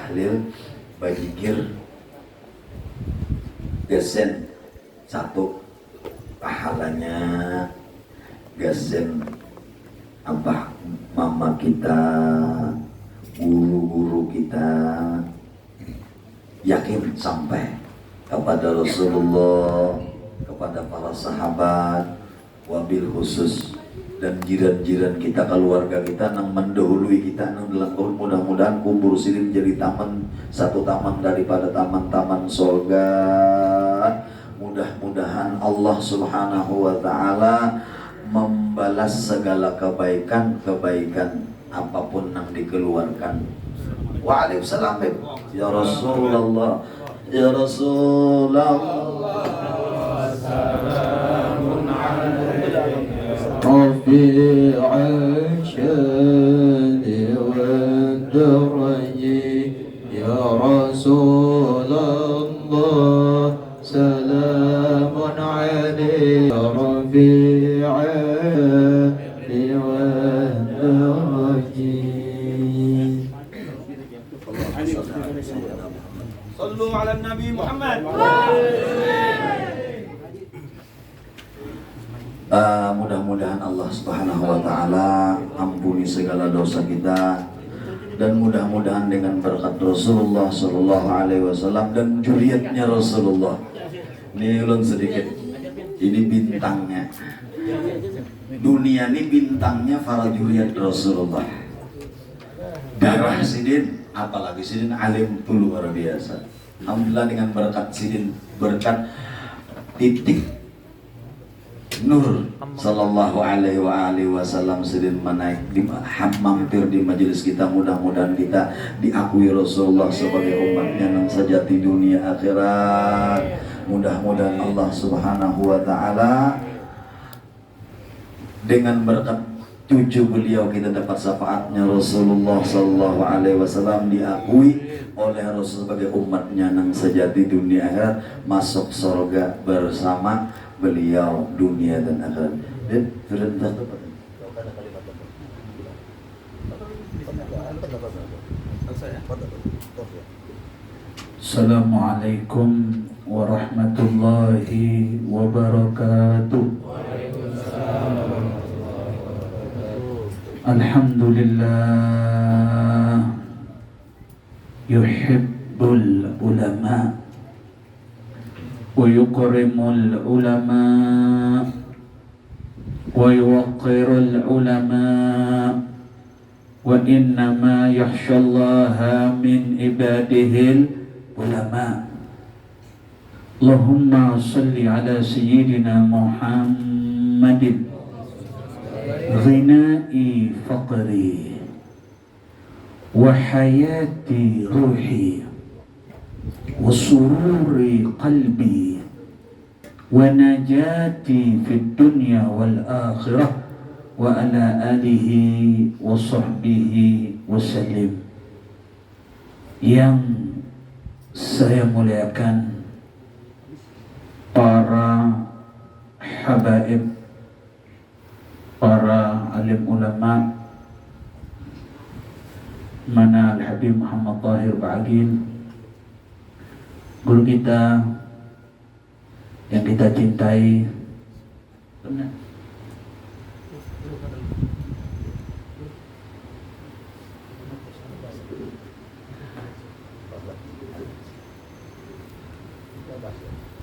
tahlil bajikir gesen satu pahalanya, gesen abah mama kita, guru-guru kita, yakin sampai kepada Rasulullah, kepada para sahabat, wabil khusus dan jiran-jiran kita, keluarga kita nang mendahului kita nang dalam mudah-mudahan kubur silin jadi satu taman daripada taman-taman surga. Mudah-mudahan Allah Subhanahu wa taala membalas segala kebaikan apapun yang dikeluarkan. Waalaikumsalam ya Rasulullah, ya Rasulullah, salamun alayka rafi'al syani wa daraji, ya Rasulullah, salamun alayka rafi'al wa daraji. Sallu ala Nabi Muhammad. Mudah-mudahan Allah Subhanahu wa taala ampuni segala dosa kita, dan mudah-mudahan dengan berkat Rasulullah sallallahu alaihi wasallam dan zuriatnya Rasulullah. Ini ulun sedikit, ini bintangnya. Dunia ini bintangnya para zuriat Rasulullah. Darah sidin, apalagi sidin alim tuh luar biasa. Alhamdulillah dengan berkat sidin, berkat titik Nur sallallahu alaihi wasallam sidin menaik mampir di majelis kita. Mudah-mudahan kita diakui Rasulullah sebagai umatnya yang sejati dunia akhirat. Mudah-mudahan Allah Subhanahu wa taala dengan berkat cucu beliau kita dapat syafaatnya Rasulullah sallallahu alaihi wasallam, diakui oleh Rasul sebagai umatnya yang sejati dunia akhirat, masuk surga bersama beliau dunia dan akhirat. Dan perintah Assalamualaikum warahmatullahi wabarakatuh. Alhamdulillah yuhibbul ulama wa yukrimul ulama wa yuwaqqirul ulama wa innama yakhshallaha min ibadihil ulama. Allahumma salli ala sayyidina Muhammadin ghinai faqri wa hayati ruhi wa sururi qalbi wa najati fid dunya wal akhirah wa ala alihi wa sahbihi wa sallim. Yang saya muliakan para habaib, para alim ulama, mana Al-Habib Muhammad Tahir Ba'agin, guru kita yang kita cintai. Benar.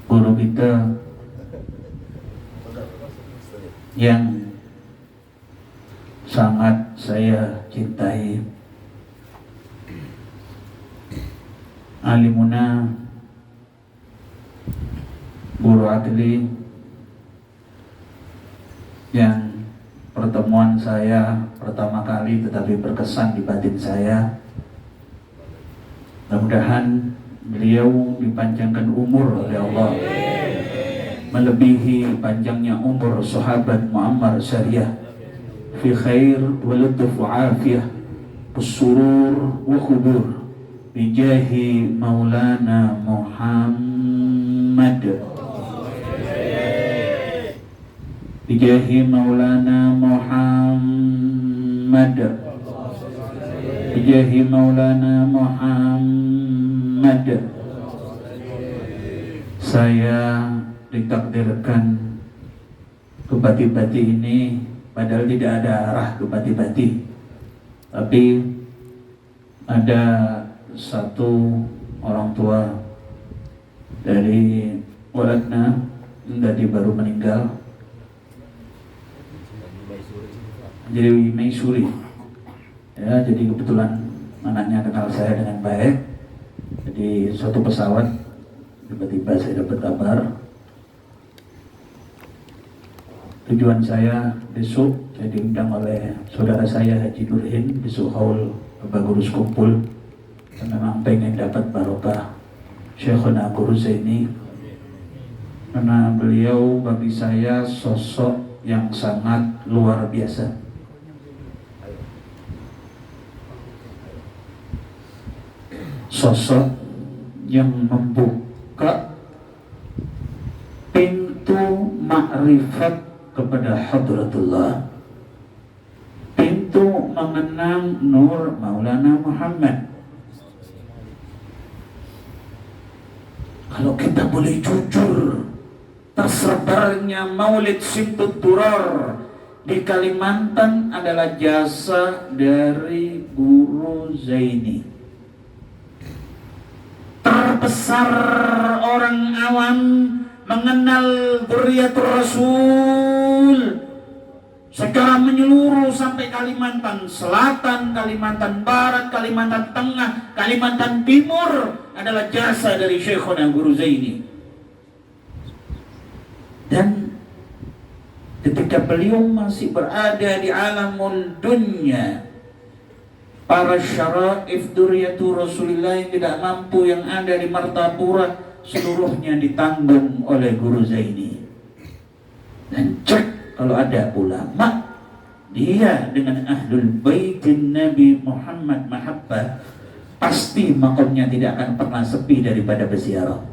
Guru kita yang sangat saya cintai, alimuna, guru adli, yang pertemuan saya pertama kali tetapi berkesan di batin saya. Mudah-mudahan beliau dipanjangkan umur oleh Allah, melebihi panjangnya umur sahabat Muammar Syariah, fi khair wa lutuf wa afiyah usurur wa khubur bijahi maulana Muhammad, bijahi maulana Muhammad, bijahi maulana Muhammad. Muhammad. Saya ditakdirkan ke Pati-Pati ini padahal tidak ada arah ke Pati-Pati, tapi ada satu orang tua dari Waladna tadi baru meninggal, jadi Maisuri ya, jadi kebetulan anaknya kenal saya dengan baik. Jadi suatu pesawat tiba-tiba saya dapat kabar tujuan saya besok, saya diundang oleh saudara saya Haji Nurhin besok haul Bagurus kumpul, dan memang pengen dapat barokah Syekhuna Guru Zaini, karena beliau bagi saya sosok yang sangat luar biasa. Sosok yang membuka pintu makrifat kepada Hadratullah, pintu mengenang Nur Maulana Muhammad. Kalau kita boleh jujur, tersebarnya Maulid Simtud Durar di Kalimantan adalah jasa dari Guru Zaini. Terbesar orang awam mengenal Dzurriyyatur Rasul secara menyeluruh sampai Kalimantan Selatan, Kalimantan Barat, Kalimantan Tengah, Kalimantan Timur adalah jasa dari Syekhuna Guru Zaini. Dan ketika beliau masih berada di alamul dunya, para syaraif Dzurriyyatur Rasulillah yang tidak mampu yang ada di Martapura seluruhnya ditanggung oleh Guru Zaini. Dan cek kalau ada ulama dia dengan ahlul baitin Nabi Muhammad mahabbah, pasti makomnya tidak akan pernah sepi daripada berziarah.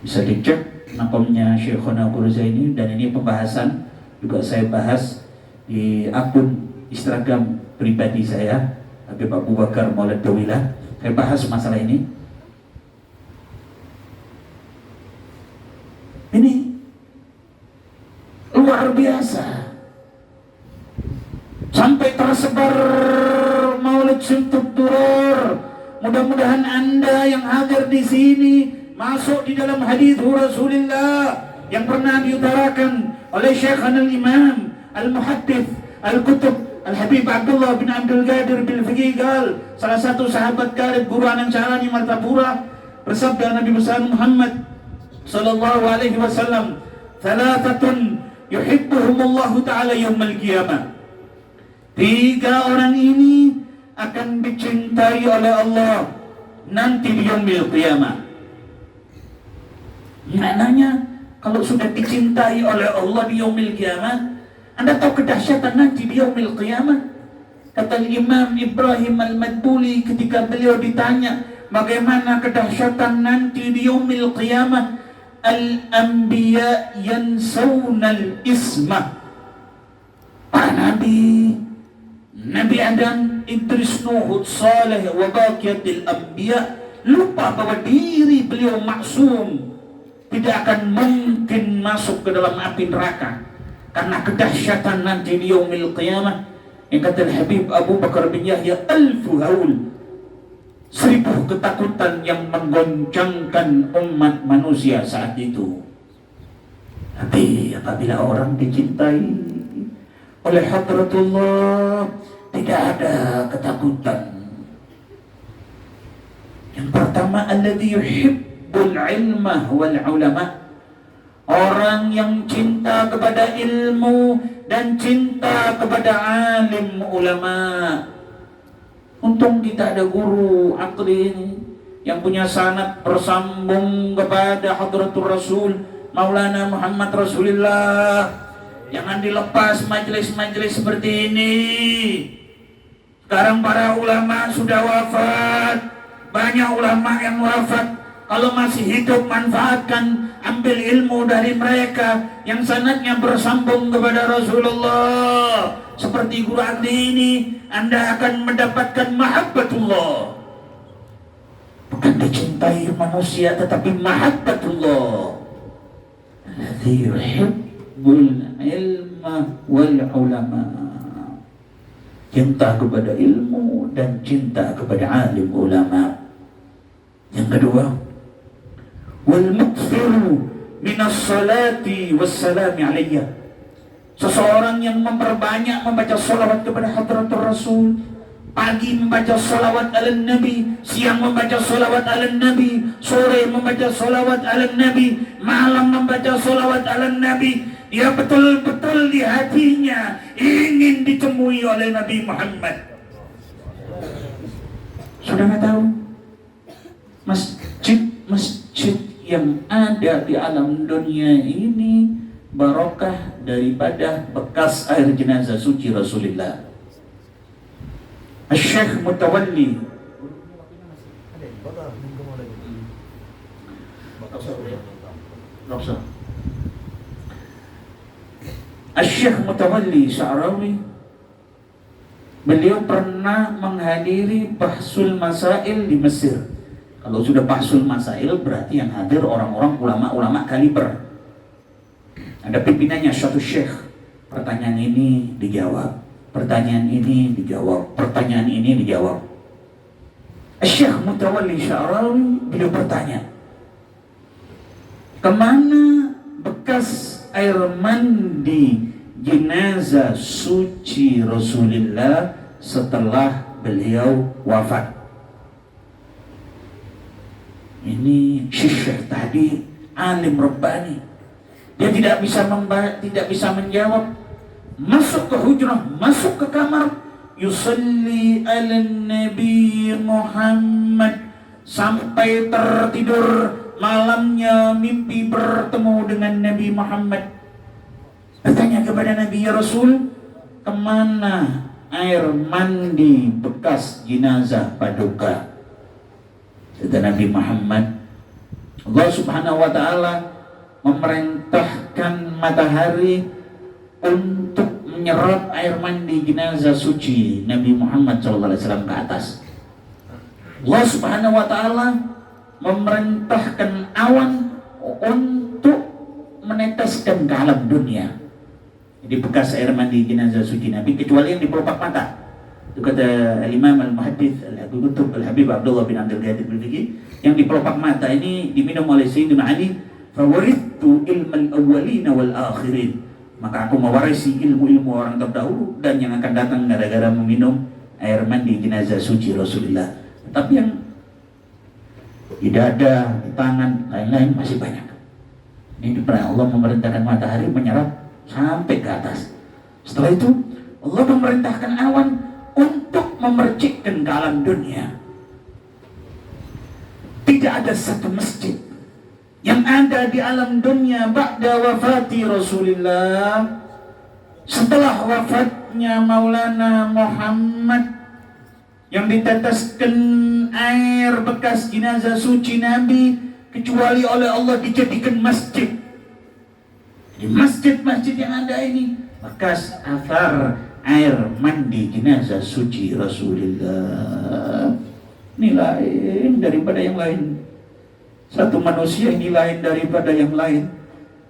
Bisa dicek makomnya Syekhuna Guru Zaini, dan ini pembahasan juga saya bahas di akun Instagram pribadi saya, Habib Abu Bakar Maulid Dawilah. Saya bahas masalah ini. Ini luar biasa. Sampai tersebar Maulid Simtud Durar. Mudah-mudahan Anda yang hadir di sini masuk di dalam hadis Rasulullah yang pernah diutarakan oleh Syekh Al-Imam Al-Muhaddits Al-Kutub Al-Habib Abdullah bin Abdul Qadir bin Fiqigal, salah satu sahabat karib Guru Anang Carani Martapura, bersabda Nabi besar Muhammad sallallahu alaihi wasallam, "Thalathatun yuhibbuhumullahu ta'ala yaumil qiyamah." Tiga orang ini akan dicintai oleh Allah nanti di yaumil qiyamah. Maknanya kalau sudah dicintai oleh Allah di yaumil qiyamah, Anda tahu kedahsyatan nanti di yaumil qiyamah. Kata Imam Ibrahim Al-Madbuli ketika beliau ditanya bagaimana kedahsyatan nanti di yaumil qiyamah, al-anbiya yansawna al-ismah. Para nabi, Nabi Adam, Idris, Nuh, Saleh, wa baqiyatil anbiya, lupa bahwa diri beliau maksum, tidak akan mungkin masuk ke dalam api neraka karena kedahsyatan nanti di yaumil qiyamah. Yang kata Habib Abu Bakar bin Yahya, alfu haul, 1000 ketakutan yang menggoncangkan umat manusia saat itu. Tapi apabila orang dicintai oleh Hadratullah, tidak ada ketakutan. Yang pertama, alladzi yuhibbul ilmah wal ulama, orang yang cinta kepada ilmu dan cinta kepada alim ulama. Untung kita ada guru akli ini yang punya sanad bersambung kepada Hadratur Rasul Maulana Muhammad Rasulullah. Jangan dilepas majelis-majelis seperti ini. Sekarang para ulama sudah wafat, banyak ulama yang wafat. Kalau masih hidup, manfaatkan, ambil ilmu dari mereka yang sanadnya bersambung kepada Rasulullah. Seperti guru akli ini, Anda akan mendapatkan mahabbatullah. Bukan mencintai manusia, tetapi mahabbatullah alladzi yuhibbul ilma wal ulama. Cinta kepada ilmu dan cinta kepada alim ulama. Yang kedua, wal mukthiru minas salati wassalami alayya. Seseorang yang memperbanyak membaca salawat kepada hadratur Rasul. Pagi membaca salawat ala Nabi, siang membaca salawat ala Nabi, sore membaca salawat ala Nabi, malam membaca salawat ala Nabi. Dia betul-betul di hatinya ingin ditemui oleh Nabi Muhammad. Saudara tahu, masjid-masjid yang ada di alam dunia ini barokah daripada bekas air jenazah suci Rasulullah. Syekh Mutawalli Syekh Mutawalli Sya'rawi, beliau pernah menghadiri bahsul masail di Mesir. Kalau sudah bahsul masail berarti yang hadir orang-orang ulama-ulama kaliber. Ada pimpinannya suatu syekh. Pertanyaan ini dijawab, pertanyaan ini dijawab, pertanyaan ini dijawab. Syekh Mutawalli Sya'rawi beliau bertanya, kemana bekas air mandi jenazah suci Rasulullah setelah beliau wafat? Ini syekh tadi alim rabbani, dia tidak bisa menjawab. Masuk ke hujrah, masuk ke kamar, yusalli ala Nabi Muhammad, sampai tertidur. Malamnya mimpi bertemu dengan Nabi Muhammad. Bertanya kepada Nabi, ya Rasul, kemana air mandi bekas jenazah paduka? Kata Nabi Muhammad, Allah subhanahu wa ta'ala memerintahkan matahari untuk menyerap air mandi jenazah suci Nabi Muhammad SAW ke atas. Allah subhanahu wa ta'ala memerintahkan awan untuk meneteskan ke alam dunia. Jadi bekas air mandi jenazah suci Nabi, kecuali yang di pelupak mata. Itu kata Imam Al-Muhaddits Al-Habib Abdullah bin Abdul Qadir Al-Fiqi, yang di pelupak mata ini diminum oleh Sayyidina Ali. Fawarithu ilmal awwalin wal akhirin, maka aku mewarisi ilmu-ilmu orang terdahulu dan yang akan datang gara-gara meminum air mandi jenazah suci Rasulullah. Tapi yang di dada, di tangan, lain-lain masih banyak. Ini pernah Allah memerintahkan matahari menyerap sampai ke atas. Setelah itu Allah memerintahkan awan untuk memercikkan ke alam dunia. Tidak ada satu masjid yang ada di alam dunia ba'da wafati Rasulullah, setelah wafatnya Maulana Muhammad, yang diteteskan air bekas jenazah suci Nabi, kecuali oleh Allah dijadikan masjid. Di masjid-masjid yang ada ini bekas athar air mandi jenazah suci Rasulullah. Ini lain daripada yang lain. Satu manusia ini lain daripada yang lain.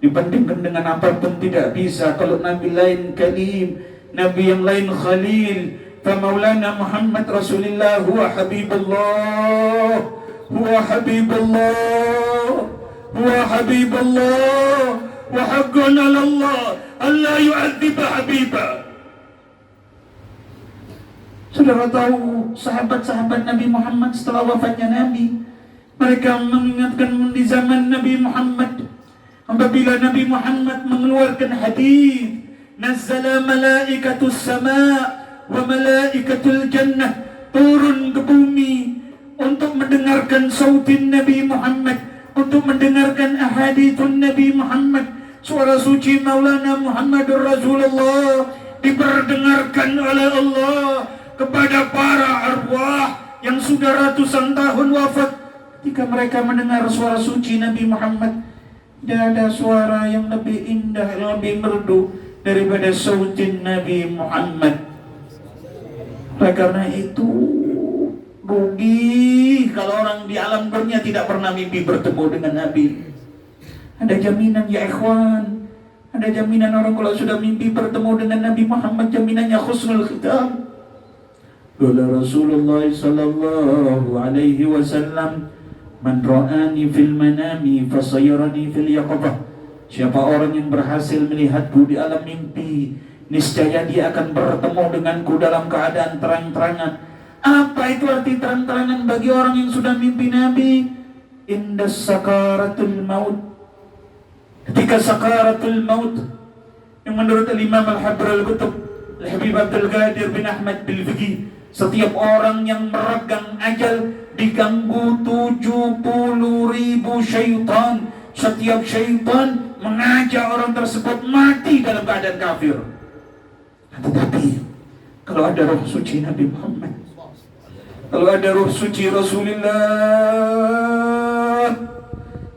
Dibandingkan dengan apapun tidak bisa. Kalau Nabi lain kalim, Nabi yang lain khalil, فمولانا محمد رسول الله هو حبيب الله، هو حبيب الله، هو حبيب الله، وحق على الله ألا يعذب حبيبه. Saudara tahu sahabat-sahabat Nabi Muhammad setelah wafatnya Nabi, mereka mengingatkan di zaman Nabi Muhammad, apabila Nabi Muhammad mengeluarkan hadis, nazzala malaikatus sama' wa malaikatul jannah, turun ke bumi untuk mendengarkan sautin Nabi Muhammad, untuk mendengarkan ahadithun Nabi Muhammad. Suara suci Maulana Muhammadur Rasulullah diperdengarkan oleh Allah kepada para arwah yang sudah ratusan tahun wafat. Ketika mereka mendengar suara suci Nabi Muhammad, tidak ada suara yang lebih indah, lebih merdu daripada sautin Nabi Muhammad. Oleh karena itu Rugi kalau orang di alam dunia tidak pernah mimpi bertemu dengan Nabi. Ada jaminan ya ikhwan. Ada jaminan orang kalau sudah mimpi bertemu dengan Nabi Muhammad, jaminannya husnul khitam. Qala Rasulullah sallallahu alaihi wasallam, "Man ra'ani fil manami fasayarani fil yaqظah." Siapa orang yang berhasil melihatku di alam mimpi, niscaya dia akan bertemu denganku dalam keadaan terang-terangan. Apa itu arti terang-terangan bagi orang yang sudah mimpi Nabi? Indas sakaratul maut. Ketika sakaratul maut, yang menurut Imam Al-Habr Al-Qutub Al-Habib Abdul Qadir bin Ahmad Bil-Fiqi, setiap orang yang meregang ajal diganggu 70.000 syaitan. Setiap syaitan mengajak orang tersebut mati dalam keadaan kafir. Tetapi kalau ada roh suci Nabi Muhammad, kalau ada roh suci Rasulullah,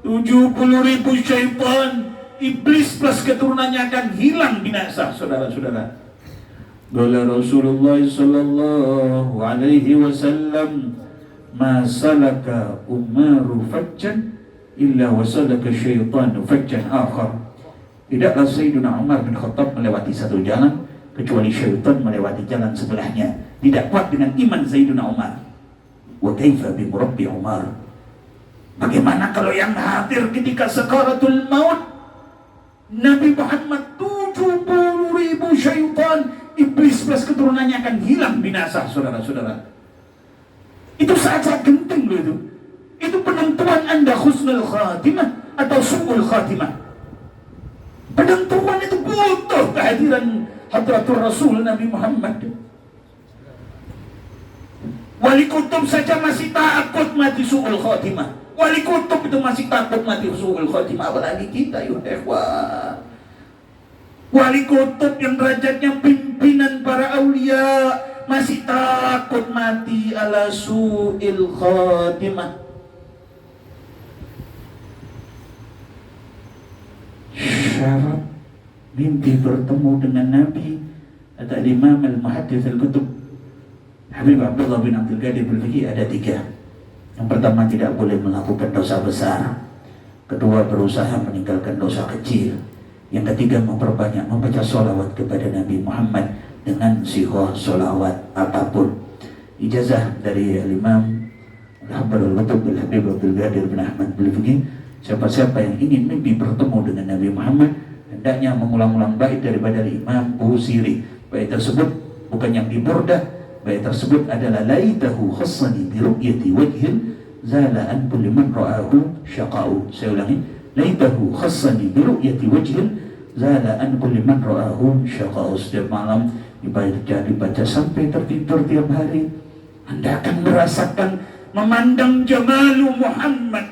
70.000 syaitan, iblis plus keturunannya akan hilang binasa, saudara-saudara. Qala Rasulullah sallallahu alaihi wasallam, "Ma salaka umaru fajjan illa wasalaka syaitanu fajjan akhar." Tidaklah Sayyidina Umar bin Khattab melewati satu jalan kecuali syaitan melewati jalan sebelahnya. Tidak kuat dengan iman Sayyidina Umar. Wa kaifa bi murabbi Umar? Bagaimana kalau yang hadir ketika sakaratul maut? Nabi Muhammad, 70.000 syaitan, iblis plus keturunannya akan hilang binasa, saudara-saudara. Itu saat-saat genting loh itu. Itu penentuan Anda husnul khatimah atau su'ul khatimah. Penentuan itu butuh kehadiran hadratul Rasul Nabi Muhammad. Wali kutub saja masih takut mati su'ul khatimah. Wali kutub itu masih takut mati su'ul khatimah, apalagi kita ya ikhwan. Wali kutub yang derajatnya pimpinan para aulia masih takut mati ala su'il khatimah. Syarat mimpi bertemu dengan Nabi, kata Imam Al-Muhaddits Al-Qutub Habib Abdullah bin Abdul Qadir Bil-Fiqi, ada 3. Yang pertama, tidak boleh melakukan dosa besar. Kedua, berusaha meninggalkan dosa kecil. Yang ketiga, memperbanyak membaca sholawat kepada Nabi Muhammad dengan sighah sholawat apapun. Ijazah dari Imam Al-Habr Al-Qutub Habib Abdul Qadir bin Ahmad Bil-Fiqi, siapa-siapa yang ingin mimpi bertemu dengan Nabi Muhammad hendaknya mengulang-ulang bait daripada Imam Busiri. Bait tersebut bukan yang di Burdah. Bait tersebut adalah laitahu khassani bi ru'yati wajhin zala an kulli man ra'ahu syaqa'u. Saya ulangi, laitahu khassani bi ru'yati wajhin zala an kulli man ra'ahu syaqa'u. Setiap malam dibaca sampai tertidur tiap hari, Anda akan merasakan memandang jamalu Muhammad,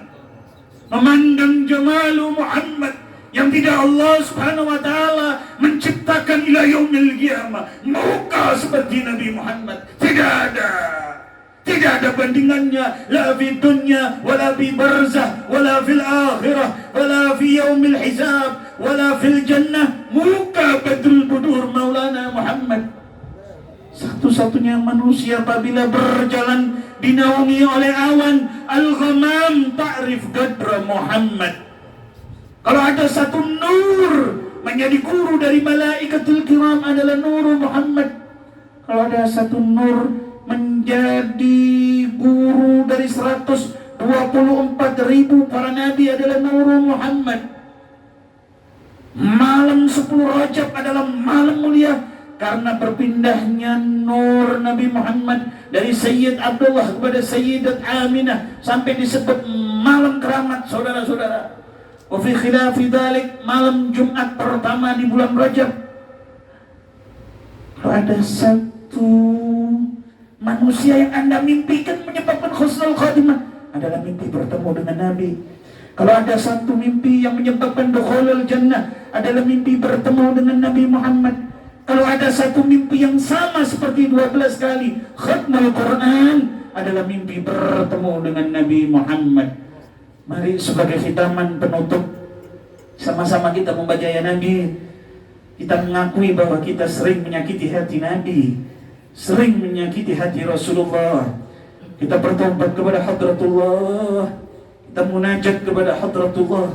memandang jamalu Muhammad yang tidak Allah Subhanahu wa taala menciptakan ila yaumil qiyamah. Muka seperti Nabi Muhammad tidak ada bandingannya, la fi dunya wala fi barzah wala fil akhirah wala fi yaumil hisab wala fil jannah. Muka Badrul Budur Maulana Muhammad, satu-satunya manusia apabila berjalan dinaungi oleh awan al-ghamam ta'rif qadra Muhammad. Kalau ada satu nur menjadi guru dari malaikatul kiram adalah nur Muhammad. Kalau ada satu nur menjadi guru dari 124.000 para nabi adalah nur Muhammad. Malam 10 Rajab adalah malam mulia karena berpindahnya nur Nabi Muhammad dari Sayyid Abdullah kepada Sayyidat Aminah sampai disebut malam keramat, saudara-saudara. Wa fi khilafi dzalik, malam Jumat pertama di bulan Rajab. Kalau ada satu manusia yang Anda mimpikan menyebabkan husnul khatimah, adalah mimpi bertemu dengan Nabi. Kalau ada satu mimpi yang menyebabkan dukhulul jannah, adalah mimpi bertemu dengan Nabi Muhammad. Kalau ada satu mimpi yang sama seperti 12 kali khatmul Quran, adalah mimpi bertemu dengan Nabi Muhammad. Mari sebagai khitaman penutup, sama-sama kita membaca ya Nabi. Kita mengakui bahwa kita sering menyakiti hati Nabi, sering menyakiti hati Rasulullah. Kita bertobat kepada Hadratullah. Kita munajat kepada Hadratullah.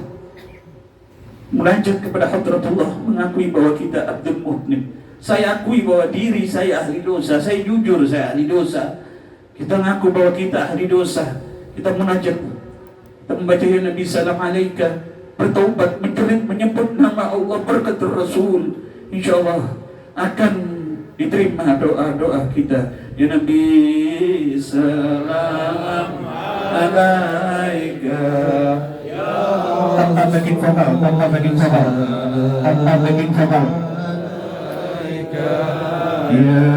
Munajat kepada Hadratullah, mengakui bahwa kita Abdul Muhnib. Saya akui bahwa diri saya ahli dosa. Saya jujur saya ahli dosa. Kita mengaku bahwa kita ahli dosa. Kita munajat. Kita membaca ya Nabi salam alaika, bertaubat, menyebut nama Allah, berkat Rasul. InsyaAllah akan diterima doa-doa kita. Ya Nabi salam alaika. Tanpa bikin vokal, tanpa bikin vokal, tanpa bikin vokal. Ya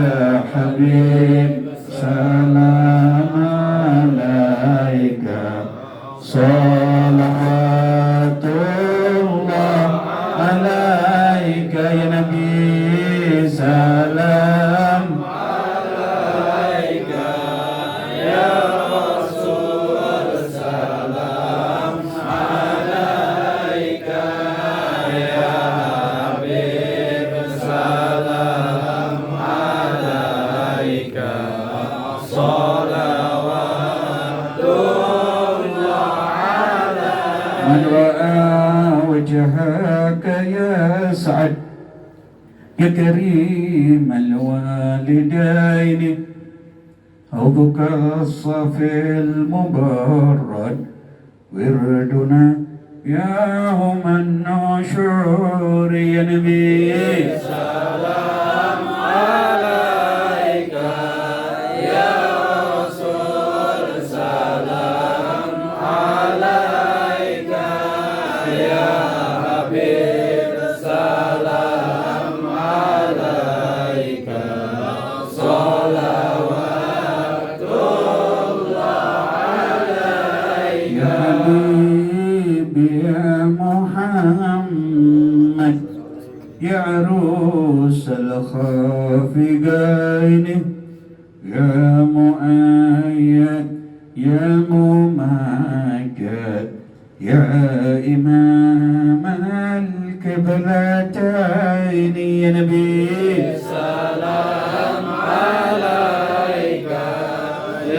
Habib salam alaika, salawatullah alaika. Ya Nabi salam alaika, ya Rasul salam alaika, ya Habib salam alaika, salawatullah alaika. Man ra'a wajhaka ya Sa'ad, ya Karim al-walidain, حوضك الصافي المبرد وردنا يوم النشور. يا نبي سلام عليك، يا رسول سلام عليك، يا حبيب سلام عليك، يا محمد يا عروس الخافقين، يا مؤيد يا ممجد، يا إمام القبلتين. يا نبي سلام عليك،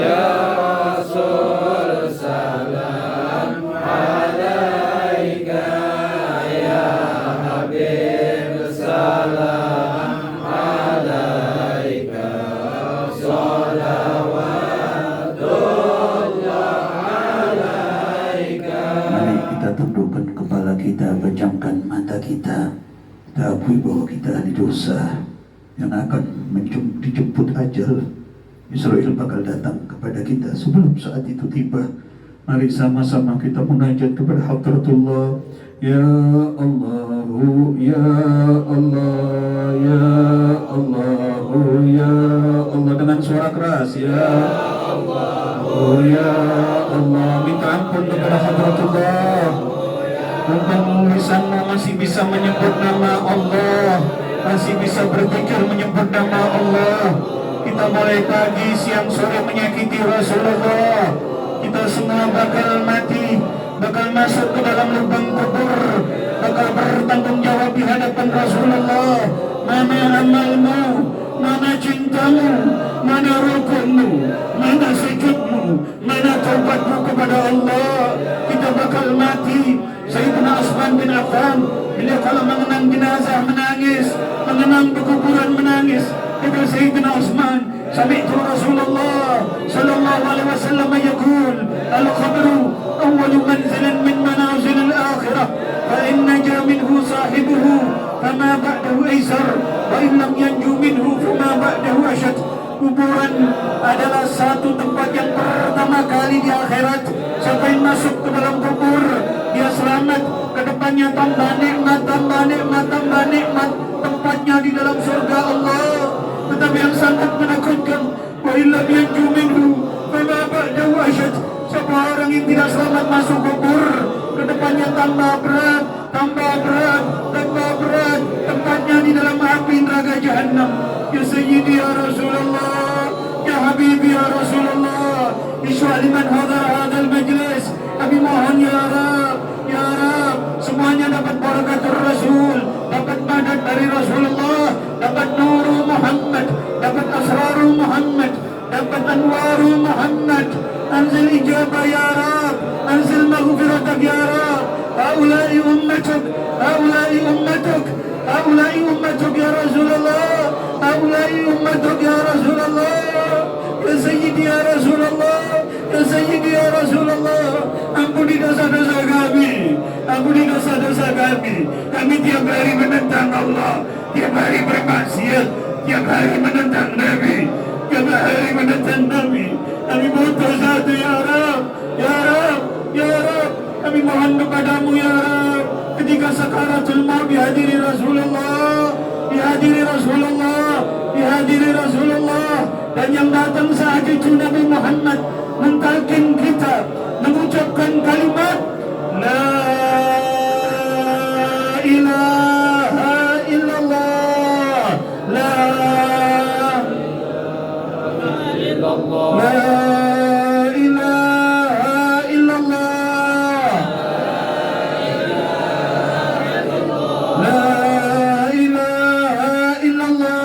يا رسول سلام عليك، يا حبيب سلام عليك، صلوات الله عليك. Mari kita tundukkan kepala kita, pejamkan mata kita. Kita akui bahwa kita ahli dosa yang akan dijemput ajal. Israel bakal datang kepada kita sebelum saat itu tiba. Mari sama-sama kita munajat kepada Hadratullah. Ya Allah, Ya Allah, Ya Allah, Ya Allah, dengan suara keras. Ya Allah, Ya Allah, minta ampun kepada Hadratullah. Mumpung lisanmu masih bisa menyebut nama Allah, masih bisa berpikir menyebut nama Allah. Kita mulai pagi, siang, sore menyakiti Rasulullah. Kita semua bakal mati, bakal masuk ke dalam lubang kubur, bakal bertanggung jawab di hadapan Rasulullah. Mana amalmu, mana cintamu, mana rukunmu, mana sujudmu, mana taubatmu kepada Allah. Kita bakal mati. Sayyidina Utsman bin Affan, beliau kalau mengenang jenazah menangis, mengenang di kuburan menangis. Kata Sayyidina Utsman, sami'tu Rasulullah sallallahu alaihi wasallam yaqul, al-qabru awwalu manzilin min manazil al-akhirah, fa in naja minhu sahibuhu fama ba'dahu aysar, wa in lam yanju minhu fama ba'dahu ashad. Kuburan adalah satu tempat yang pertama kali di akhirat. Siapa yang masuk ke dalam kubur, dia selamat. Kedepannya tambah nikmat, tambah nikmat, tambah nikmat. Tempatnya di dalam surga Allah. Tetapi yang sangat menakutkan, wa illam yanju minhu fama ba'dahu ashad. Siapa orang yang tidak selamat masuk kubur, kedepannya tambah berat, tambah berat, tambah berat. Tempatnya di dalam api neraka Jahannam. Ya Sayyidi ya Rasulullah, ya Habibi ya Rasulullah, iswa liman hadar hadal majlis. Kami mohon ya Rab, ya Rab, semuanya dapat barakatul Rasul, dapat badat dari Rasulullah, dapat nurul Muhammad, dapat asrarul Muhammad, dapat انزلت انوار محمد انزل اجابه يا رب انزل مغفرتك يا رب هؤلاء امتك هؤلاء امتك هؤلاء امتك يا رسول الله هؤلاء امتك يا رسول الله يا سيدي يا رسول الله يا سيدي يا رسول الله ampuni dosa-dosa kami ampuni dosa-dosa kami tiap hari menentang Allah tiap hari bermaksiat tiap hari menentang Nabi tiap hari menentang Nabi kami butuh satu ya Rab ya Rab ya Rab kami mohon kepadamu ya Rab ketika sakaratul maut dihadiri Rasulullah dihadiri Rasulullah dihadiri Rasulullah dan yang datang saat itu Nabi Muhammad mentalkin kita mengucapkan kalimat La ilaha illallah La La ilaha illallah La ilaha illallah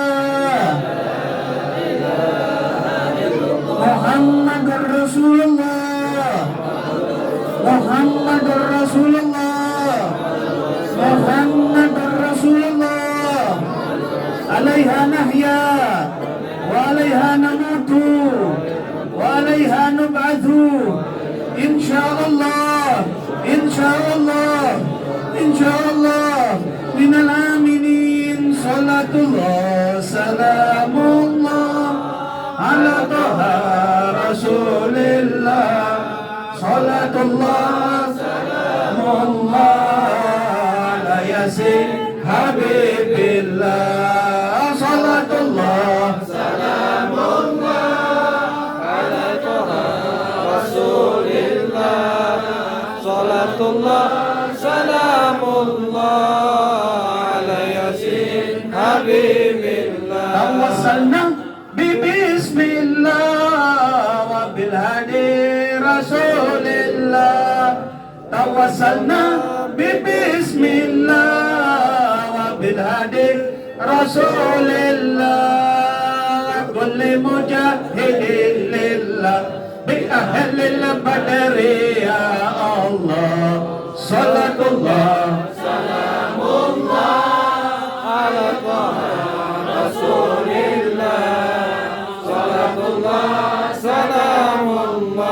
Muhammadur Rasulullah Muhammadur Rasulullah Muhammadur Rasulullah alaiha nahya wa alaiha namutu wa alaiha nub'athu insyaallah insyaallah insyaallah minal aminin salatullah salamullah ala taha rasulillah salatullah salamullah ala yasin habibillah salatullah salamullah ala taha rasulillah salatullah salamullah ala yasin habibillah tawassalna bismillah wa bil hadi rasulillah tawassalna bismillah wa bil hadi rasulillah kulli mujahidin lillah bi ahlil badri ya Allah salatullah salamullah ala taha rasulillah salatullah salamullah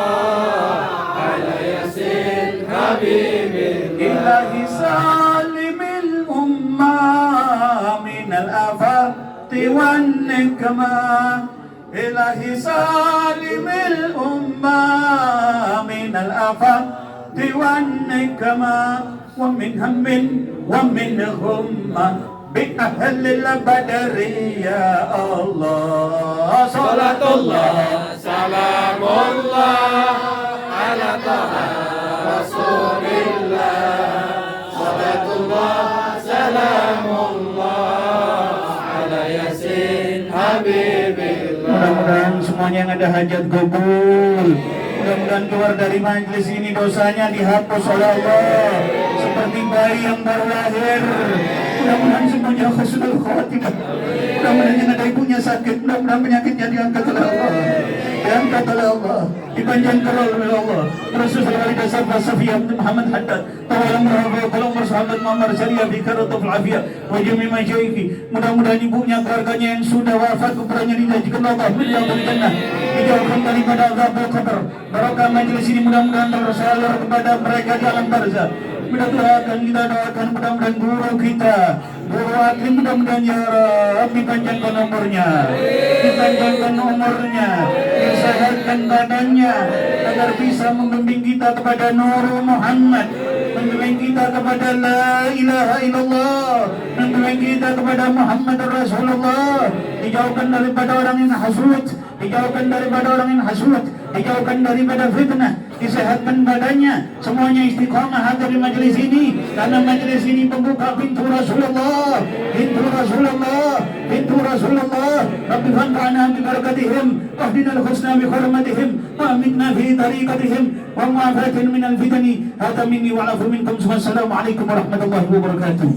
ala yasin habibillah ilahi salimil ummah minal afati wan nikmah ilahi salimil ummah minal afati wan nikmah wa min hammin wa min ghummah بأهل البدر يا الله صلاة الله سلام الله على طه رسول الله صلاة الله سلام الله على ياسين حبيب الله. Mudah-mudahan semuanya yang ada hajat kabul. Mudah-mudahan keluar dari majelis ini dosanya dihapus oleh Allah seperti bayi yang baru lahir. Mudah-mudahan semuanya husnul khatimah. Mudah-mudahan yang ada ibunya sakit, mudah-mudahan penyakitnya diangkat oleh Allah. Diangkat oleh Allah, dipanjangkan oleh Allah. Rasulullah SAW Safiyah bin Muhammad Haddad tolong merahmati, tolong bersahabat Muhammad Syariah bikaratul afiyah wa jami masyayikhi. Mudah-mudahan ibunya, keluarganya yang sudah wafat kuburannya dijanjikan Allah menjauhkan jannah, dijauhkan daripada azab kubur. Barokah majelis ini mudah-mudahan tersalur kepada mereka di alam barzah. Mudah-mudahan kita doakan, mudah-mudahan guru kita, guru akli, mudah-mudahan ya Rabbi panjangkan umurnya, dipanjangkan umurnya, disehatkan badannya, agar bisa membimbing kita kepada Nur Muhammad, membimbing kita kepada La ilaha illallah, membimbing kita kepada Muhammad Rasulullah, dijauhkan daripada orang yang hasud, dijauhkan daripada orang yang hasud, dijauhkan daripada fitnah, disehatkan badannya, semuanya istiqamah hadir di majelis ini, karena majelis ini pembuka pintu Rasulullah, pintu Rasulullah, pintu Rasulullah. Rabbi fanfa'na bi barakatihim, wahdina al-husna bi hurmatihim, wa aminna fi tariqatihim, wa mu'afatin min al-fitani. Hadza minni wa afu minkum. Wassalamu alaikum warahmatullahi wabarakatuh.